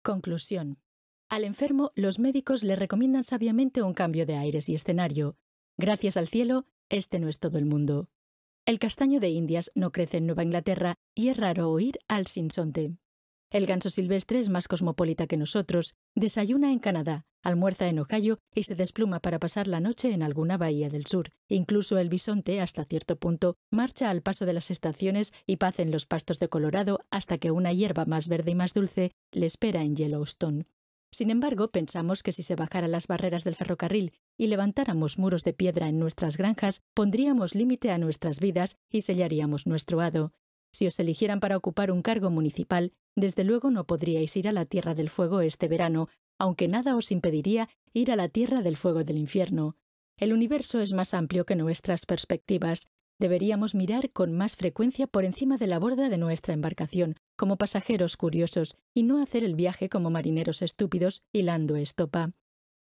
Conclusión. Al enfermo, los médicos le recomiendan sabiamente un cambio de aires y escenario. Gracias al cielo, este no es todo el mundo. El castaño de Indias no crece en Nueva Inglaterra y es raro oír al sinsonte. El ganso silvestre es más cosmopolita que nosotros, desayuna en Canadá, almuerza en Ohio y se despluma para pasar la noche en alguna bahía del sur. Incluso el bisonte, hasta cierto punto, marcha al paso de las estaciones y pace en los pastos de Colorado hasta que una hierba más verde y más dulce le espera en Yellowstone. Sin embargo, pensamos que si se bajaran las barreras del ferrocarril y levantáramos muros de piedra en nuestras granjas, pondríamos límite a nuestras vidas y sellaríamos nuestro hado. Si os eligieran para ocupar un cargo municipal, desde luego no podríais ir a la Tierra del Fuego este verano, aunque nada os impediría ir a la Tierra del Fuego del infierno. El universo es más amplio que nuestras perspectivas. Deberíamos mirar con más frecuencia por encima de la borda de nuestra embarcación, como pasajeros curiosos, y no hacer el viaje como marineros estúpidos hilando estopa.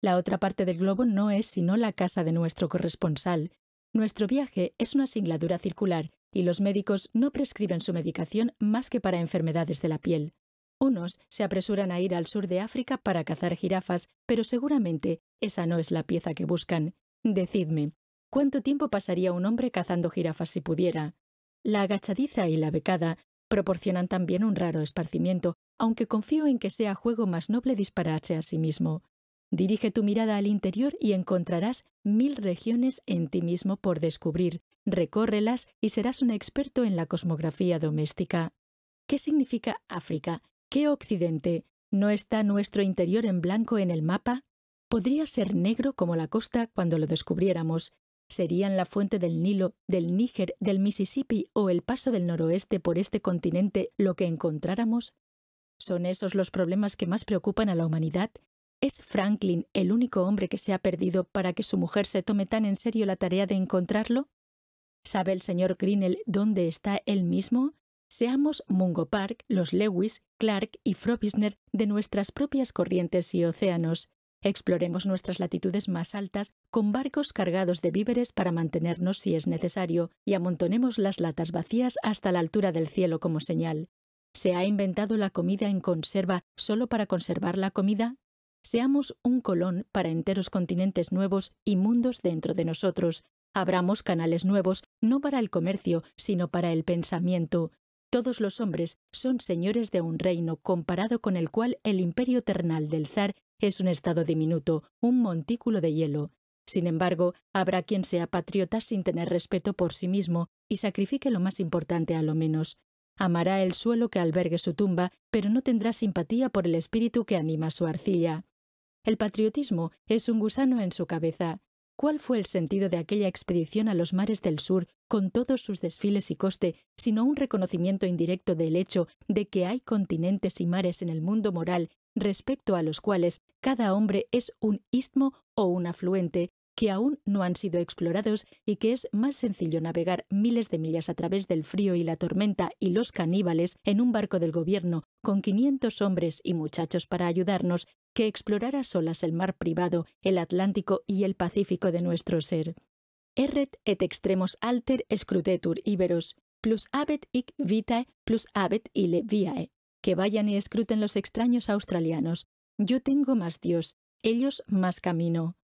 La otra parte del globo no es sino la casa de nuestro corresponsal. Nuestro viaje es una singladura circular y los médicos no prescriben su medicación más que para enfermedades de la piel. Unos se apresuran a ir al sur de África para cazar jirafas, pero seguramente esa no es la pieza que buscan. Decidme, ¿cuánto tiempo pasaría un hombre cazando jirafas si pudiera? La agachadiza y la becada proporcionan también un raro esparcimiento, aunque confío en que sea juego más noble dispararse a sí mismo. Dirige tu mirada al interior y encontrarás 1000 regiones en ti mismo por descubrir. Recórrelas y serás un experto en la cosmografía doméstica. ¿Qué significa África? ¿Qué occidente? ¿No está nuestro interior en blanco en el mapa? Podría ser negro como la costa cuando lo descubriéramos. ¿Serían la fuente del Nilo, del Níger, del Mississippi o el paso del noroeste por este continente lo que encontráramos? ¿Son esos los problemas que más preocupan a la humanidad? ¿Es Franklin el único hombre que se ha perdido para que su mujer se tome tan en serio la tarea de encontrarlo? ¿Sabe el señor Grinnell dónde está él mismo? Seamos Mungo Park, los Lewis, Clark y Frobisher de nuestras propias corrientes y océanos. Exploremos nuestras latitudes más altas con barcos cargados de víveres para mantenernos si es necesario y amontonemos las latas vacías hasta la altura del cielo como señal. ¿Se ha inventado la comida en conserva solo para conservar la comida? Seamos un Colón para enteros continentes nuevos y mundos dentro de nosotros. Abramos canales nuevos, no para el comercio, sino para el pensamiento. Todos los hombres son señores de un reino comparado con el cual el imperio ternal del zar es un estado diminuto, un montículo de hielo. Sin embargo, habrá quien sea patriota sin tener respeto por sí mismo y sacrifique lo más importante a lo menos. Amará el suelo que albergue su tumba, pero no tendrá simpatía por el espíritu que anima su arcilla. El patriotismo es un gusano en su cabeza. ¿Cuál fue el sentido de aquella expedición a los mares del sur, con todos sus desfiles y coste, sino un reconocimiento indirecto del hecho de que hay continentes y mares en el mundo moral respecto a los cuales cada hombre es un istmo o un afluente, que aún no han sido explorados y que es más sencillo navegar miles de millas a través del frío y la tormenta y los caníbales en un barco del gobierno con 500 hombres y muchachos para ayudarnos que explorar a solas el mar privado, el Atlántico y el Pacífico de nuestro ser? Erret et extremos alter scrutetur iberos, plus habet hic vitae, plus habet ille viae. Que vayan y escruten los extraños australianos. Yo tengo más Dios, ellos más camino.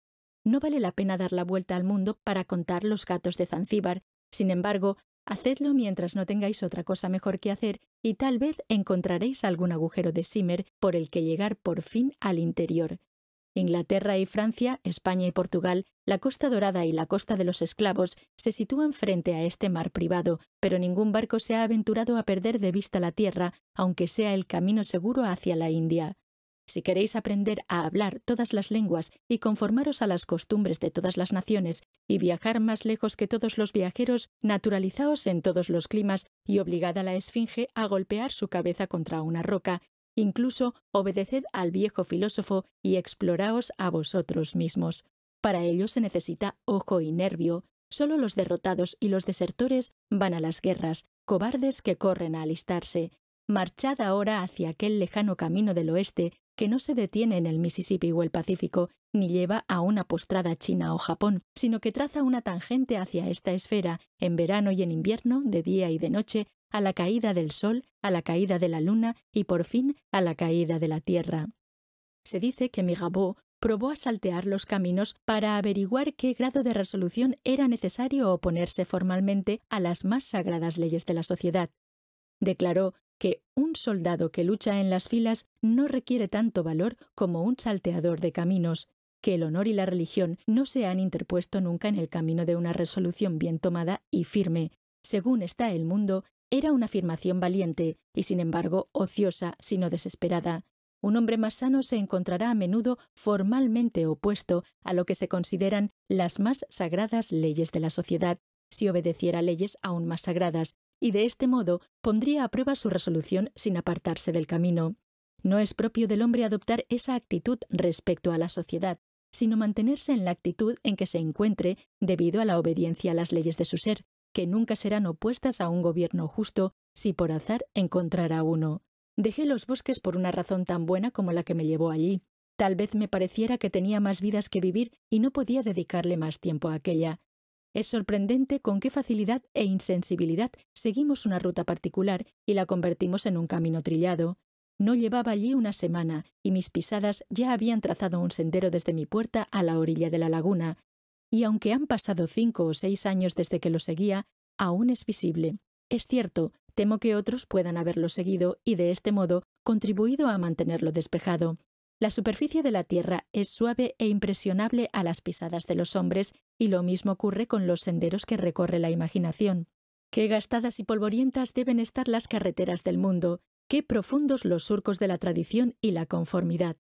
No vale la pena dar la vuelta al mundo para contar los gatos de Zanzíbar. Sin embargo, hacedlo mientras no tengáis otra cosa mejor que hacer y tal vez encontraréis algún agujero de Simer por el que llegar por fin al interior. Inglaterra y Francia, España y Portugal, la Costa Dorada y la Costa de los Esclavos se sitúan frente a este mar privado, pero ningún barco se ha aventurado a perder de vista la tierra, aunque sea el camino seguro hacia la India. Si queréis aprender a hablar todas las lenguas y conformaros a las costumbres de todas las naciones y viajar más lejos que todos los viajeros, naturalizaos en todos los climas y obligad a la esfinge a golpear su cabeza contra una roca. Incluso obedeced al viejo filósofo y exploraos a vosotros mismos. Para ello se necesita ojo y nervio. Solo los derrotados y los desertores van a las guerras, cobardes que corren a alistarse. Marchad ahora hacia aquel lejano camino del oeste que no se detiene en el Mississippi o el Pacífico, ni lleva a una postrada China o Japón, sino que traza una tangente hacia esta esfera, en verano y en invierno, de día y de noche, a la caída del sol, a la caída de la luna y por fin a la caída de la tierra. Se dice que Mirabeau probó a saltear los caminos para averiguar qué grado de resolución era necesario oponerse formalmente a las más sagradas leyes de la sociedad. Declaró que un soldado que lucha en las filas no requiere tanto valor como un salteador de caminos, que el honor y la religión no se han interpuesto nunca en el camino de una resolución bien tomada y firme. Según está el mundo, era una afirmación valiente y, sin embargo, ociosa, sino desesperada. Un hombre más sano se encontrará a menudo formalmente opuesto a lo que se consideran las más sagradas leyes de la sociedad, si obedeciera leyes aún más sagradas, y de este modo pondría a prueba su resolución sin apartarse del camino. No es propio del hombre adoptar esa actitud respecto a la sociedad, sino mantenerse en la actitud en que se encuentre debido a la obediencia a las leyes de su ser, que nunca serán opuestas a un gobierno justo si por azar encontrara uno. Dejé los bosques por una razón tan buena como la que me llevó allí. Tal vez me pareciera que tenía más vidas que vivir y no podía dedicarle más tiempo a aquella. Es sorprendente con qué facilidad e insensibilidad seguimos una ruta particular y la convertimos en un camino trillado. No llevaba allí una semana y mis pisadas ya habían trazado un sendero desde mi puerta a la orilla de la laguna, y aunque han pasado 5 o 6 años desde que lo seguía, aún es visible. Es cierto, temo que otros puedan haberlo seguido y de este modo contribuido a mantenerlo despejado. La superficie de la tierra es suave e impresionable a las pisadas de los hombres y lo mismo ocurre con los senderos que recorre la imaginación. Qué gastadas y polvorientas deben estar las carreteras del mundo, qué profundos los surcos de la tradición y la conformidad.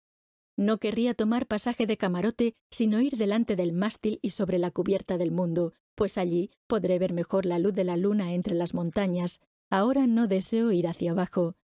No querría tomar pasaje de camarote, sino ir delante del mástil y sobre la cubierta del mundo, pues allí podré ver mejor la luz de la luna entre las montañas. Ahora no deseo ir hacia abajo.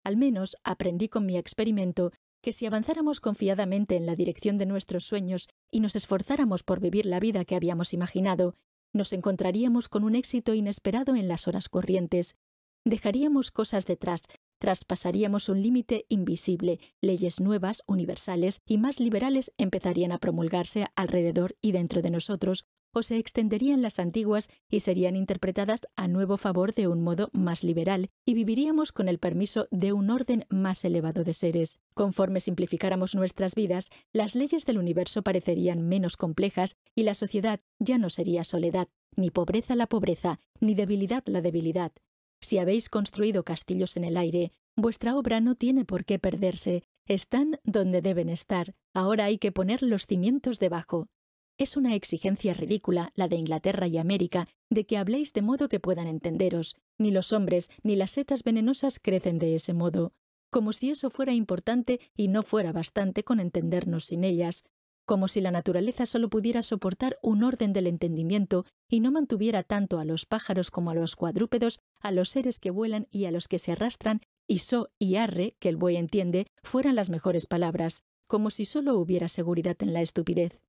Al menos aprendí con mi experimento que si avanzáramos confiadamente en la dirección de nuestros sueños y nos esforzáramos por vivir la vida que habíamos imaginado, nos encontraríamos con un éxito inesperado en las horas corrientes. Dejaríamos cosas detrás, traspasaríamos un límite invisible, leyes nuevas, universales y más liberales empezarían a promulgarse alrededor y dentro de nosotros, o se extenderían las antiguas y serían interpretadas a nuevo favor de un modo más liberal, y viviríamos con el permiso de un orden más elevado de seres. Conforme simplificáramos nuestras vidas, las leyes del universo parecerían menos complejas y la sociedad ya no sería soledad, ni pobreza la pobreza, ni debilidad la debilidad. Si habéis construido castillos en el aire, vuestra obra no tiene por qué perderse, están donde deben estar, ahora hay que poner los cimientos debajo. Es una exigencia ridícula, la de Inglaterra y América, de que habléis de modo que puedan entenderos. Ni los hombres ni las setas venenosas crecen de ese modo. Como si eso fuera importante y no fuera bastante con entendernos sin ellas. Como si la naturaleza solo pudiera soportar un orden del entendimiento y no mantuviera tanto a los pájaros como a los cuadrúpedos, a los seres que vuelan y a los que se arrastran, y so y arre, que el buey entiende, fueran las mejores palabras. Como si solo hubiera seguridad en la estupidez.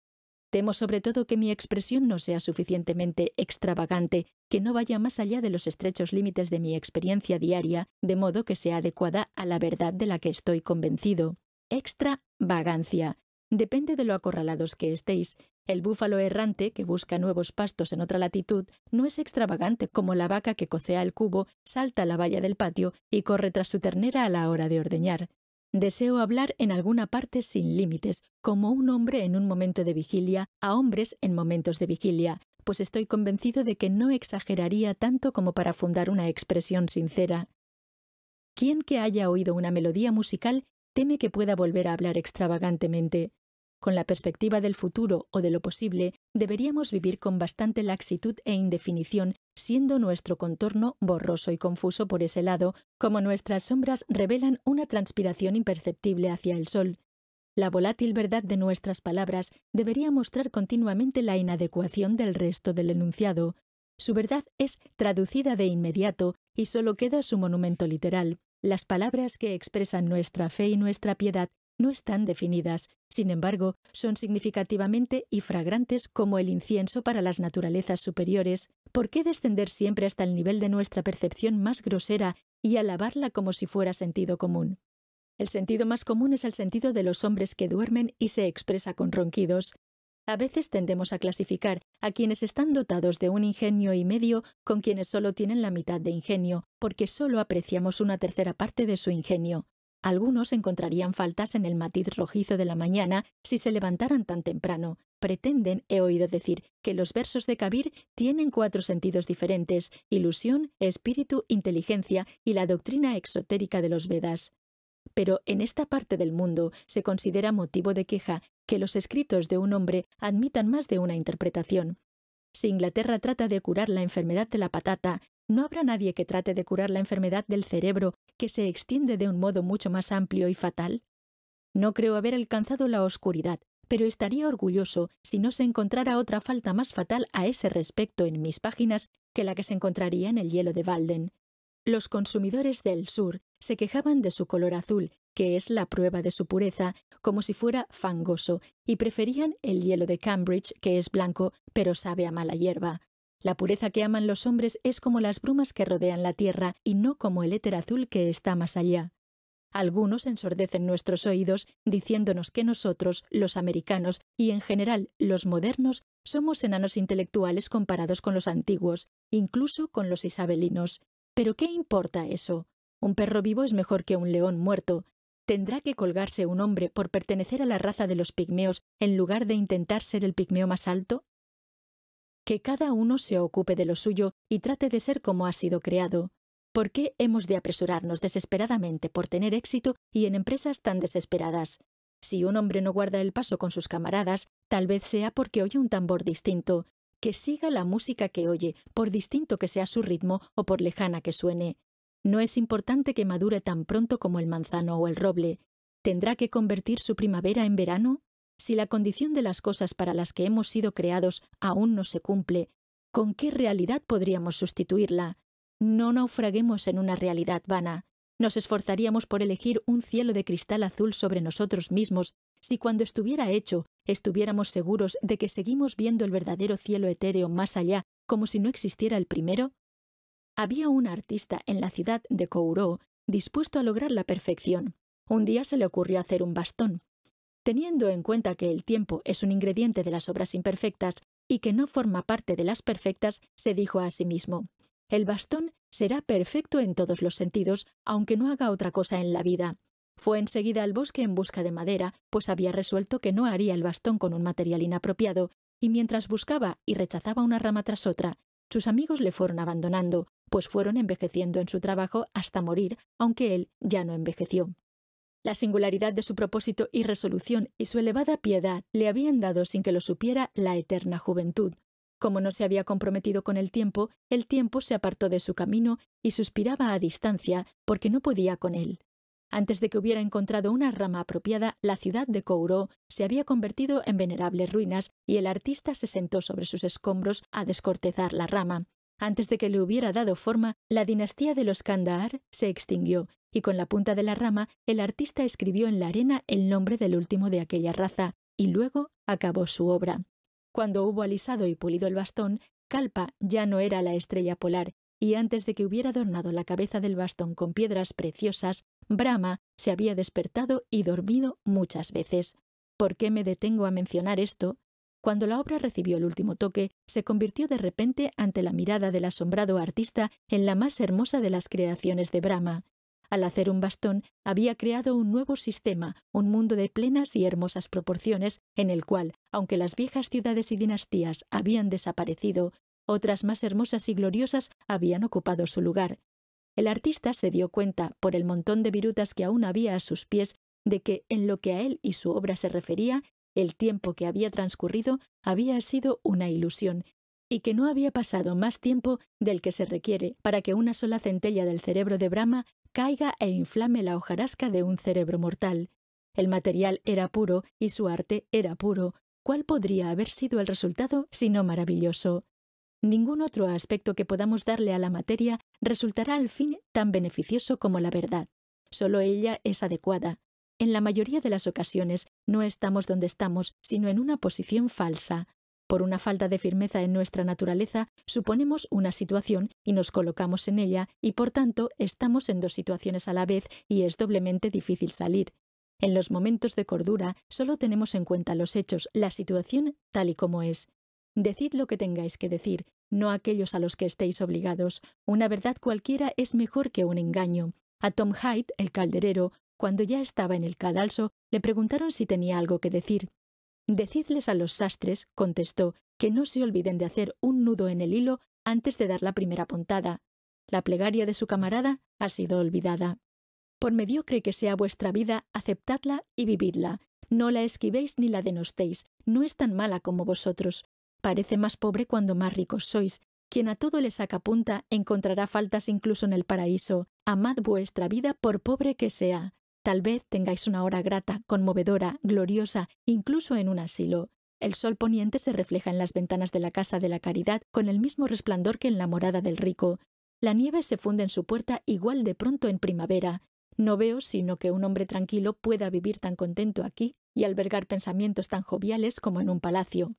Temo sobre todo que mi expresión no sea suficientemente extravagante, que no vaya más allá de los estrechos límites de mi experiencia diaria, de modo que sea adecuada a la verdad de la que estoy convencido. Extravagancia. Depende de lo acorralados que estéis. El búfalo errante, que busca nuevos pastos en otra latitud, no es extravagante como la vaca que cocea el cubo, salta la valla del patio y corre tras su ternera a la hora de ordeñar. Deseo hablar en alguna parte sin límites, como un hombre en un momento de vigilia, a hombres en momentos de vigilia, pues estoy convencido de que no exageraría tanto como para fundar una expresión sincera. Quien que haya oído una melodía musical teme que pueda volver a hablar extravagantemente. Con la perspectiva del futuro o de lo posible, deberíamos vivir con bastante laxitud e indefinición, siendo nuestro contorno borroso y confuso por ese lado, como nuestras sombras revelan una transpiración imperceptible hacia el sol. La volátil verdad de nuestras palabras debería mostrar continuamente la inadecuación del resto del enunciado. Su verdad es traducida de inmediato y solo queda su monumento literal. Las palabras que expresan nuestra fe y nuestra piedad no están definidas, sin embargo, son significativamente y fragrantes como el incienso para las naturalezas superiores. ¿Por qué descender siempre hasta el nivel de nuestra percepción más grosera y alabarla como si fuera sentido común? El sentido más común es el sentido de los hombres que duermen y se expresa con ronquidos. A veces tendemos a clasificar a quienes están dotados de un ingenio y medio con quienes solo tienen la mitad de ingenio, porque solo apreciamos una tercera parte de su ingenio. Algunos encontrarían faltas en el matiz rojizo de la mañana si se levantaran tan temprano. Pretenden, he oído decir, que los versos de Kabir tienen 4 sentidos diferentes: ilusión, espíritu, inteligencia y la doctrina exotérica de los Vedas. Pero en esta parte del mundo se considera motivo de queja que los escritos de un hombre admitan más de una interpretación. Si Inglaterra trata de curar la enfermedad de la patata, ¿no habrá nadie que trate de curar la enfermedad del cerebro, que se extiende de un modo mucho más amplio y fatal? No creo haber alcanzado la oscuridad, pero estaría orgulloso si no se encontrara otra falta más fatal a ese respecto en mis páginas que la que se encontraría en el hielo de Walden. Los consumidores del sur se quejaban de su color azul, que es la prueba de su pureza, como si fuera fangoso, y preferían el hielo de Cambridge, que es blanco, pero sabe a mala hierba. La pureza que aman los hombres es como las brumas que rodean la tierra y no como el éter azul que está más allá. Algunos ensordecen nuestros oídos diciéndonos que nosotros, los americanos y en general los modernos, somos enanos intelectuales comparados con los antiguos, incluso con los isabelinos. ¿Pero qué importa eso? Un perro vivo es mejor que un león muerto. ¿Tendrá que colgarse un hombre por pertenecer a la raza de los pigmeos en lugar de intentar ser el pigmeo más alto? Que cada uno se ocupe de lo suyo y trate de ser como ha sido creado. ¿Por qué hemos de apresurarnos desesperadamente por tener éxito y en empresas tan desesperadas? Si un hombre no guarda el paso con sus camaradas, tal vez sea porque oye un tambor distinto. Que siga la música que oye, por distinto que sea su ritmo o por lejana que suene. No es importante que madure tan pronto como el manzano o el roble. ¿Tendrá que convertir su primavera en verano? Si la condición de las cosas para las que hemos sido creados aún no se cumple, ¿con qué realidad podríamos sustituirla? No naufraguemos en una realidad vana. Nos esforzaríamos por elegir un cielo de cristal azul sobre nosotros mismos si cuando estuviera hecho estuviéramos seguros de que seguimos viendo el verdadero cielo etéreo más allá como si no existiera el primero. Había un artista en la ciudad de Kourou dispuesto a lograr la perfección. Un día se le ocurrió hacer un bastón. Teniendo en cuenta que el tiempo es un ingrediente de las obras imperfectas y que no forma parte de las perfectas, se dijo a sí mismo: el bastón será perfecto en todos los sentidos, aunque no haga otra cosa en la vida. Fue enseguida al bosque en busca de madera, pues había resuelto que no haría el bastón con un material inapropiado, y mientras buscaba y rechazaba una rama tras otra, sus amigos le fueron abandonando, pues fueron envejeciendo en su trabajo hasta morir, aunque él ya no envejeció. La singularidad de su propósito y resolución y su elevada piedad le habían dado, sin que lo supiera, la eterna juventud. Como no se había comprometido con el tiempo se apartó de su camino y suspiraba a distancia porque no podía con él. Antes de que hubiera encontrado una rama apropiada, la ciudad de Kourou se había convertido en venerables ruinas y el artista se sentó sobre sus escombros a descortezar la rama. Antes de que le hubiera dado forma, la dinastía de los Kandahar se extinguió y con la punta de la rama el artista escribió en la arena el nombre del último de aquella raza y luego acabó su obra. Cuando hubo alisado y pulido el bastón, Kalpa ya no era la estrella polar, y antes de que hubiera adornado la cabeza del bastón con piedras preciosas, Brahma se había despertado y dormido muchas veces. ¿Por qué me detengo a mencionar esto? Cuando la obra recibió el último toque, se convirtió de repente ante la mirada del asombrado artista en la más hermosa de las creaciones de Brahma. Al hacer un bastón, había creado un nuevo sistema, un mundo de plenas y hermosas proporciones, en el cual, aunque las viejas ciudades y dinastías habían desaparecido, otras más hermosas y gloriosas habían ocupado su lugar. El artista se dio cuenta, por el montón de virutas que aún había a sus pies, de que, en lo que a él y su obra se refería, el tiempo que había transcurrido había sido una ilusión, y que no había pasado más tiempo del que se requiere para que una sola centella del cerebro de Brahma caiga e inflame la hojarasca de un cerebro mortal. El material era puro y su arte era puro. ¿Cuál podría haber sido el resultado sino maravilloso? Ningún otro aspecto que podamos darle a la materia resultará al fin tan beneficioso como la verdad. Solo ella es adecuada. En la mayoría de las ocasiones no estamos donde estamos, sino en una posición falsa. Por una falta de firmeza en nuestra naturaleza, suponemos una situación y nos colocamos en ella, y por tanto estamos en dos situaciones a la vez y es doblemente difícil salir. En los momentos de cordura solo tenemos en cuenta los hechos, la situación tal y como es. Decid lo que tengáis que decir, no aquellos a los que estéis obligados. Una verdad cualquiera es mejor que un engaño. A Tom Hyde, el calderero, cuando ya estaba en el cadalso, le preguntaron si tenía algo que decir. «Decidles a los sastres», contestó, «que no se olviden de hacer un nudo en el hilo antes de dar la primera puntada». La plegaria de su camarada ha sido olvidada. Por mediocre que sea vuestra vida, aceptadla y vividla. No la esquivéis ni la denostéis. No es tan mala como vosotros. Parece más pobre cuando más ricos sois. Quien a todo le saca punta encontrará faltas incluso en el paraíso. Amad vuestra vida por pobre que sea. Tal vez tengáis una hora grata, conmovedora, gloriosa, incluso en un asilo. El sol poniente se refleja en las ventanas de la casa de la caridad con el mismo resplandor que en la morada del rico. La nieve se funde en su puerta igual de pronto en primavera. No veo sino que un hombre tranquilo pueda vivir tan contento aquí y albergar pensamientos tan joviales como en un palacio.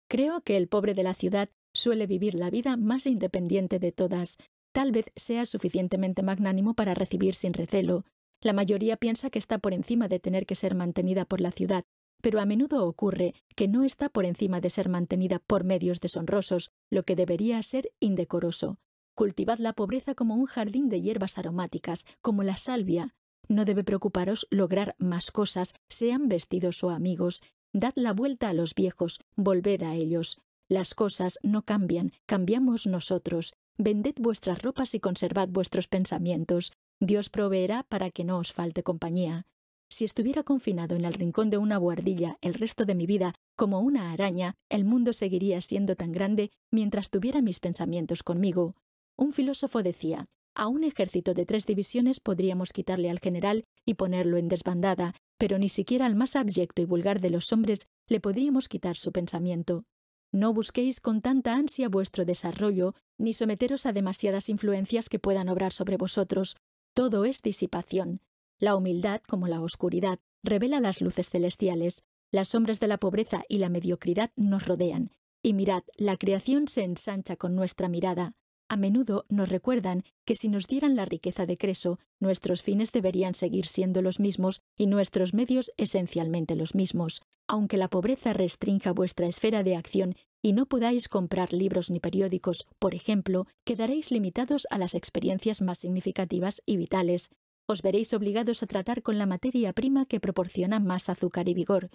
Creo que el pobre de la ciudad suele vivir la vida más independiente de todas. Tal vez sea suficientemente magnánimo para recibir sin recelo. La mayoría piensa que está por encima de tener que ser mantenida por la ciudad, pero a menudo ocurre que no está por encima de ser mantenida por medios deshonrosos, lo que debería ser indecoroso. Cultivad la pobreza como un jardín de hierbas aromáticas, como la salvia. No debe preocuparos lograr más cosas, sean vestidos o amigos. Dad la vuelta a los viejos, volved a ellos. Las cosas no cambian, cambiamos nosotros. Vended vuestras ropas y conservad vuestros pensamientos. Dios proveerá para que no os falte compañía. Si estuviera confinado en el rincón de una buhardilla el resto de mi vida, como una araña, el mundo seguiría siendo tan grande mientras tuviera mis pensamientos conmigo. Un filósofo decía, a un ejército de 3 divisiones podríamos quitarle al general y ponerlo en desbandada, pero ni siquiera al más abyecto y vulgar de los hombres le podríamos quitar su pensamiento. No busquéis con tanta ansia vuestro desarrollo, ni someteros a demasiadas influencias que puedan obrar sobre vosotros. Todo es disipación. La humildad, como la oscuridad, revela las luces celestiales. Las sombras de la pobreza y la mediocridad nos rodean. Y mirad, la creación se ensancha con nuestra mirada. A menudo nos recuerdan que si nos dieran la riqueza de Creso, nuestros fines deberían seguir siendo los mismos y nuestros medios esencialmente los mismos. Aunque la pobreza restrinja vuestra esfera de acción y no podáis comprar libros ni periódicos, por ejemplo, quedaréis limitados a las experiencias más significativas y vitales. Os veréis obligados a tratar con la materia prima que proporciona más azúcar y vigor.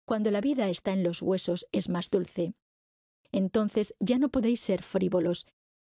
Cuando la vida está en los huesos es más dulce. Entonces ya no podéis ser frívolos.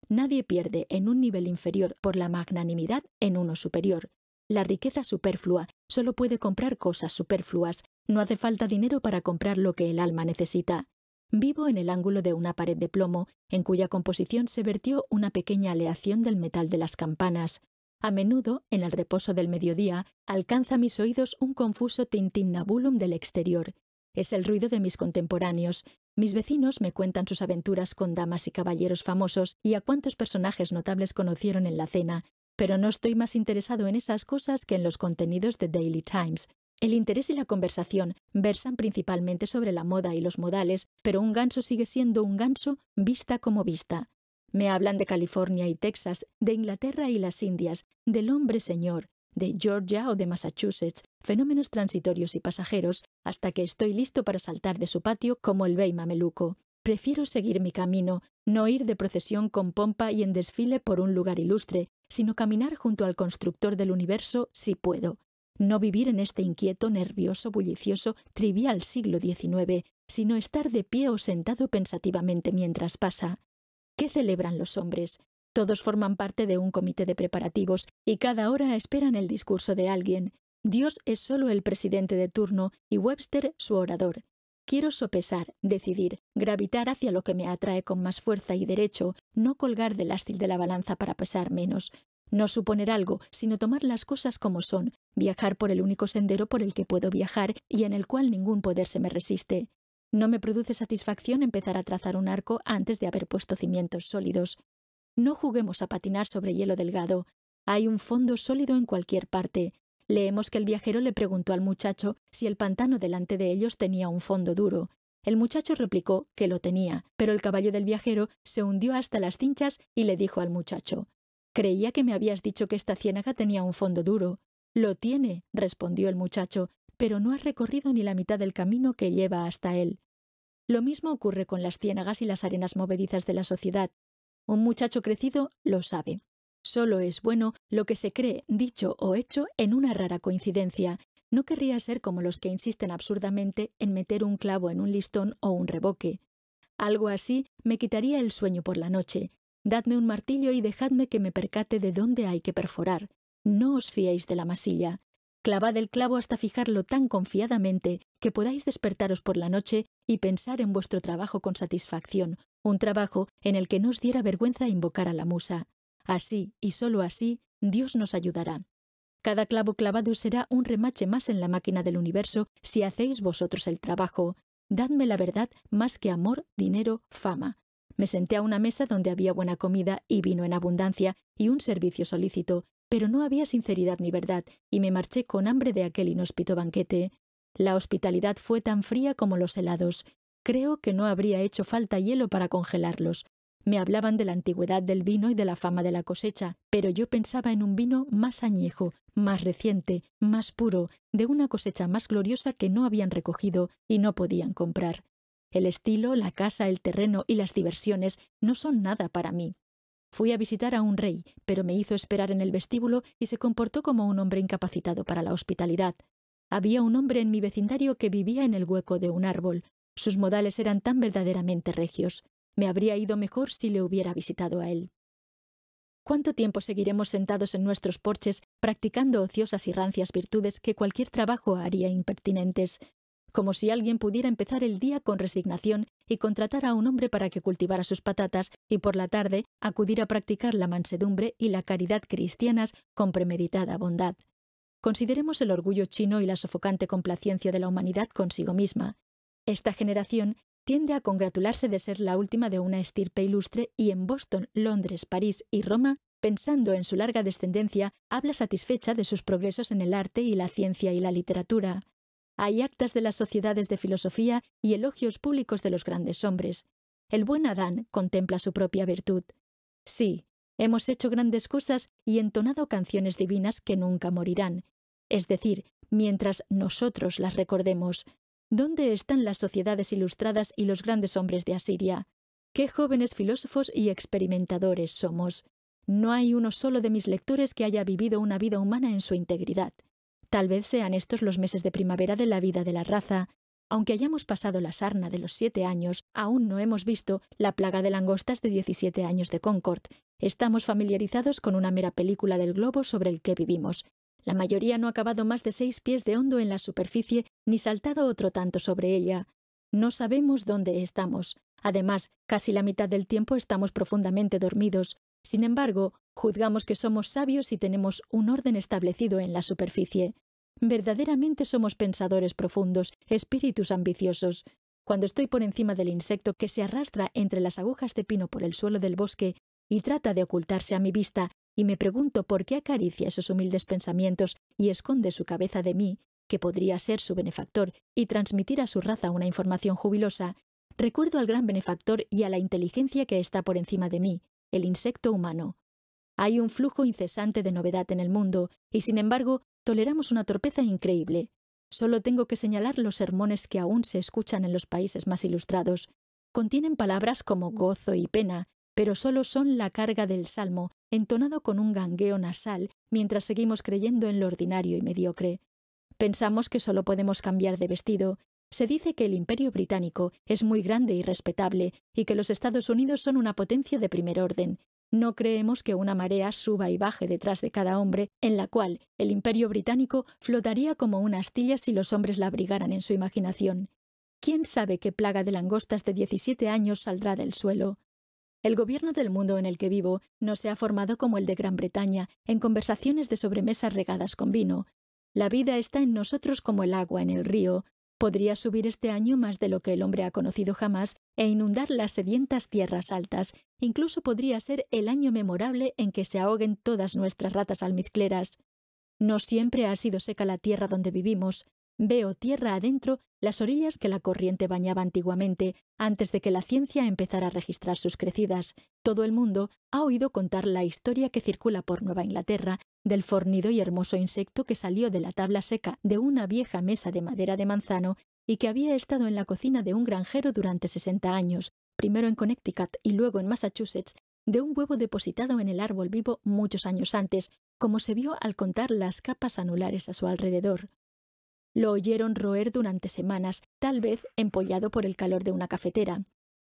Nadie pierde en un nivel inferior por la magnanimidad en uno superior. La riqueza superflua solo puede comprar cosas superfluas. No hace falta dinero para comprar lo que el alma necesita. Vivo en el ángulo de una pared de plomo, en cuya composición se vertió una pequeña aleación del metal de las campanas. A menudo, en el reposo del mediodía, alcanza a mis oídos un confuso tintinnabulum del exterior. Es el ruido de mis contemporáneos. Mis vecinos me cuentan sus aventuras con damas y caballeros famosos y a cuántos personajes notables conocieron en la cena, pero no estoy más interesado en esas cosas que en los contenidos de Daily Times. El interés y la conversación versan principalmente sobre la moda y los modales, pero un ganso sigue siendo un ganso vista como vista. Me hablan de California y Texas, de Inglaterra y las Indias, del hombre señor, de Georgia o de Massachusetts, fenómenos transitorios y pasajeros, hasta que estoy listo para saltar de su patio como el buey mameluco. Prefiero seguir mi camino, no ir de procesión con pompa y en desfile por un lugar ilustre, sino caminar junto al constructor del universo si puedo. No vivir en este inquieto, nervioso, bullicioso, trivial siglo XIX, sino estar de pie o sentado pensativamente mientras pasa. ¿Qué celebran los hombres? Todos forman parte de un comité de preparativos y cada hora esperan el discurso de alguien. Dios es solo el presidente de turno y Webster su orador. Quiero sopesar, decidir, gravitar hacia lo que me atrae con más fuerza y derecho, no colgar del ástil de la balanza para pesar menos. No suponer algo, sino tomar las cosas como son, viajar por el único sendero por el que puedo viajar y en el cual ningún poder se me resiste. No me produce satisfacción empezar a trazar un arco antes de haber puesto cimientos sólidos. No juguemos a patinar sobre hielo delgado. Hay un fondo sólido en cualquier parte. Leemos que el viajero le preguntó al muchacho si el pantano delante de ellos tenía un fondo duro. El muchacho replicó que lo tenía, pero el caballo del viajero se hundió hasta las cinchas y le dijo al muchacho: «Creía que me habías dicho que esta ciénaga tenía un fondo duro». Lo tiene, respondió el muchacho, pero no ha recorrido ni la mitad del camino que lleva hasta él. Lo mismo ocurre con las ciénagas y las arenas movedizas de la sociedad. Un muchacho crecido lo sabe. Solo es bueno lo que se cree, dicho o hecho en una rara coincidencia. No querría ser como los que insisten absurdamente en meter un clavo en un listón o un reboque. Algo así me quitaría el sueño por la noche. Dadme un martillo y dejadme que me percate de dónde hay que perforar. No os fiéis de la masilla. Clavad el clavo hasta fijarlo tan confiadamente que podáis despertaros por la noche y pensar en vuestro trabajo con satisfacción, un trabajo en el que no os diera vergüenza invocar a la musa. Así, y solo así, Dios nos ayudará. Cada clavo clavado será un remache más en la máquina del universo si hacéis vosotros el trabajo. Dadme la verdad más que amor, dinero, fama. Me senté a una mesa donde había buena comida y vino en abundancia y un servicio solícito, pero no había sinceridad ni verdad, y me marché con hambre de aquel inhóspito banquete. La hospitalidad fue tan fría como los helados. Creo que no habría hecho falta hielo para congelarlos. Me hablaban de la antigüedad del vino y de la fama de la cosecha, pero yo pensaba en un vino más añejo, más reciente, más puro, de una cosecha más gloriosa que no habían recogido y no podían comprar. El estilo, la casa, el terreno y las diversiones no son nada para mí. Fui a visitar a un rey, pero me hizo esperar en el vestíbulo y se comportó como un hombre incapacitado para la hospitalidad. Había un hombre en mi vecindario que vivía en el hueco de un árbol. Sus modales eran tan verdaderamente regios. Me habría ido mejor si le hubiera visitado a él. ¿Cuánto tiempo seguiremos sentados en nuestros porches practicando ociosas y rancias virtudes que cualquier trabajo haría impertinentes? Como si alguien pudiera empezar el día con resignación y contratar a un hombre para que cultivara sus patatas y por la tarde acudir a practicar la mansedumbre y la caridad cristianas con premeditada bondad. Consideremos el orgullo chino y la sofocante complacencia de la humanidad consigo misma. Esta generación tiende a congratularse de ser la última de una estirpe ilustre y en Boston, Londres, París y Roma, pensando en su larga descendencia, habla satisfecha de sus progresos en el arte y la ciencia y la literatura. Hay actas de las sociedades de filosofía y elogios públicos de los grandes hombres. El buen Adán contempla su propia virtud. Sí, hemos hecho grandes cosas y entonado canciones divinas que nunca morirán. Es decir, mientras nosotros las recordemos. ¿Dónde están las sociedades ilustradas y los grandes hombres de Asiria? ¡Qué jóvenes filósofos y experimentadores somos! No hay uno solo de mis lectores que haya vivido una vida humana en su integridad. Tal vez sean estos los meses de primavera de la vida de la raza. Aunque hayamos pasado la sarna de los 7 años, aún no hemos visto la plaga de langostas de 17 años de Concord. Estamos familiarizados con una mera película del globo sobre el que vivimos. La mayoría no ha cavado más de 6 pies de hondo en la superficie ni saltado otro tanto sobre ella. No sabemos dónde estamos. Además, casi la mitad del tiempo estamos profundamente dormidos. Sin embargo, juzgamos que somos sabios y tenemos un orden establecido en la superficie. Verdaderamente somos pensadores profundos, espíritus ambiciosos. Cuando estoy por encima del insecto que se arrastra entre las agujas de pino por el suelo del bosque y trata de ocultarse a mi vista, y me pregunto por qué acaricia esos humildes pensamientos y esconde su cabeza de mí, que podría ser su benefactor y transmitir a su raza una información jubilosa, recuerdo al gran benefactor y a la inteligencia que está por encima de mí, el insecto humano. Hay un flujo incesante de novedad en el mundo, y sin embargo, toleramos una torpeza increíble. Solo tengo que señalar los sermones que aún se escuchan en los países más ilustrados. Contienen palabras como gozo y pena, pero solo son la carga del salmo, entonado con un gangueo nasal, mientras seguimos creyendo en lo ordinario y mediocre. Pensamos que solo podemos cambiar de vestido. Se dice que el Imperio Británico es muy grande y respetable, y que los Estados Unidos son una potencia de primer orden. No creemos que una marea suba y baje detrás de cada hombre, en la cual el Imperio Británico flotaría como una astilla si los hombres la abrigaran en su imaginación. ¿Quién sabe qué plaga de langostas de 17 años saldrá del suelo? El gobierno del mundo en el que vivo no se ha formado como el de Gran Bretaña, en conversaciones de sobremesa regadas con vino. La vida está en nosotros como el agua en el río. Podría subir este año más de lo que el hombre ha conocido jamás e inundar las sedientas tierras altas. Incluso podría ser el año memorable en que se ahoguen todas nuestras ratas almizcleras. No siempre ha sido seca la tierra donde vivimos. Veo tierra adentro las orillas que la corriente bañaba antiguamente, antes de que la ciencia empezara a registrar sus crecidas. Todo el mundo ha oído contar la historia que circula por Nueva Inglaterra del fornido y hermoso insecto que salió de la tabla seca de una vieja mesa de madera de manzano y que había estado en la cocina de un granjero durante 60 años, primero en Connecticut y luego en Massachusetts, de un huevo depositado en el árbol vivo muchos años antes, como se vio al contar las capas anulares a su alrededor. Lo oyeron roer durante semanas, tal vez empollado por el calor de una cafetera.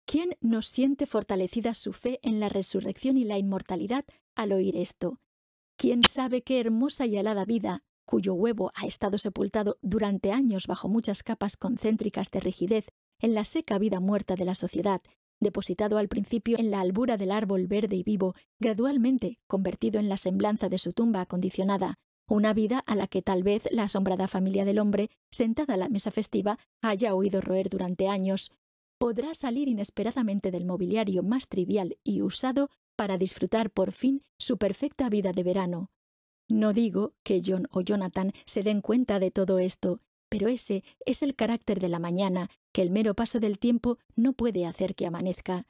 ¿Quién no siente fortalecida su fe en la resurrección y la inmortalidad al oír esto? ¿Quién sabe qué hermosa y alada vida, cuyo huevo ha estado sepultado durante años bajo muchas capas concéntricas de rigidez en la seca vida muerta de la sociedad, depositado al principio en la albura del árbol verde y vivo, gradualmente convertido en la semblanza de su tumba acondicionada, una vida a la que tal vez la asombrada familia del hombre, sentada a la mesa festiva, haya oído roer durante años, podrá salir inesperadamente del mobiliario más trivial y usado para disfrutar por fin su perfecta vida de verano? No digo que John o Jonathan se den cuenta de todo esto, pero ese es el carácter de la mañana, que el mero paso del tiempo no puede hacer que amanezca.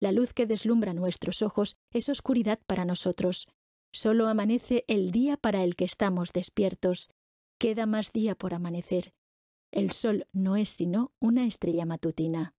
La luz que deslumbra nuestros ojos es oscuridad para nosotros. Solo amanece el día para el que estamos despiertos. Queda más día por amanecer. El sol no es sino una estrella matutina.